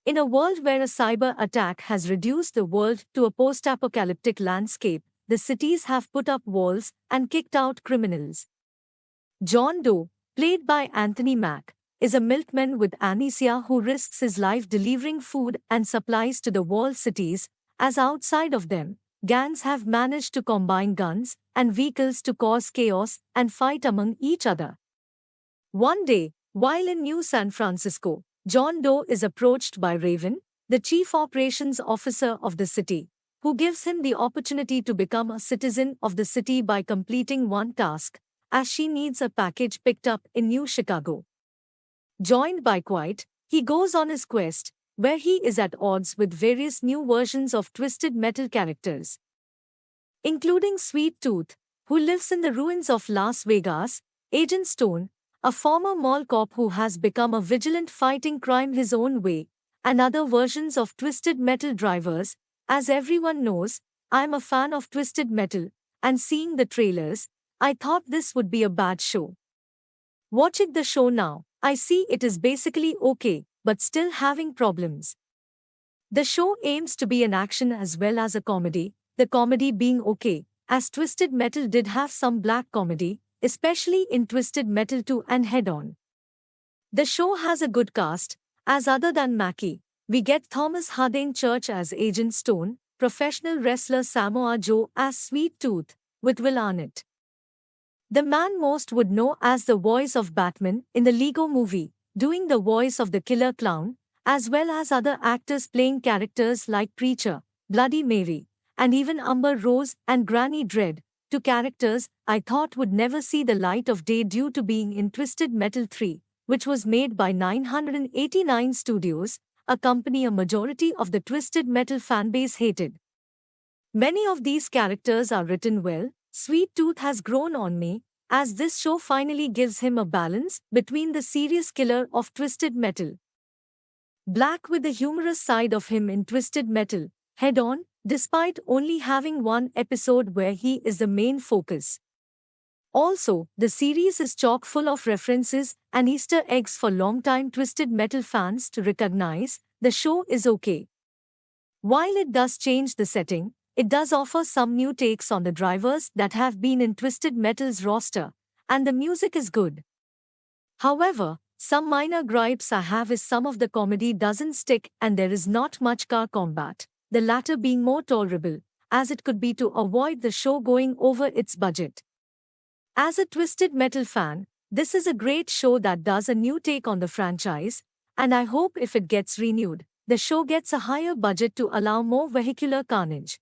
In a world where a cyber attack has reduced the world to a post-apocalyptic landscape, the cities have put up walls and kicked out criminals. John Doe, played by Anthony Mack, is a milkman with amnesia who risks his life delivering food and supplies to the walled cities, as outside of them, gangs have managed to combine guns and vehicles to cause chaos and fight among each other. One day, while in New San Francisco, John Doe is approached by Raven, the chief operations officer of the city, who gives him the opportunity to become a citizen of the city by completing one task, as she needs a package picked up in New Chicago. Joined by Quiet, he goes on his quest, where he is at odds with various new versions of Twisted Metal characters, including Sweet Tooth, who lives in the ruins of Las Vegas, Agent Stone, a former mall cop who has become a vigilant fighting crime his own way, and other versions of Twisted Metal drivers. As everyone knows, I'm a fan of Twisted Metal, and seeing the trailers, I thought this would be a bad show. Watching the show now, I see it is basically okay, but still having problems. The show aims to be an action as well as a comedy, the comedy being okay, as Twisted Metal did have some black comedy, especially in Twisted Metal 2 and Head On. The show has a good cast, as other than Mackie, we get Thomas Harding Church as Agent Stone, professional wrestler Samoa Joe as Sweet Tooth, with Will Arnett, the man most would know as the voice of Batman in the Lego movie, doing the voice of the killer clown, as well as other actors playing characters like Preacher, Bloody Mary, and even Amber Rose and Granny Dread, two characters I thought would never see the light of day due to being in Twisted Metal 3, which was made by 989 Studios, a company a majority of the Twisted Metal fanbase hated. Many of these characters are written well. Sweet Tooth has grown on me, as this show finally gives him a balance between the serious killer of Twisted Metal, Black, with the humorous side of him in Twisted Metal, Head On, despite only having one episode where he is the main focus. Also, the series is chock full of references and Easter eggs for longtime Twisted Metal fans to recognize. The show is okay. While it does change the setting, it does offer some new takes on the drivers that have been in Twisted Metal's roster, and the music is good. However, some minor gripes I have is some of the comedy doesn't stick and there is not much car combat, the latter being more tolerable, as it could be to avoid the show going over its budget. As a Twisted Metal fan, this is a great show that does a new take on the franchise, and I hope if it gets renewed, the show gets a higher budget to allow more vehicular carnage.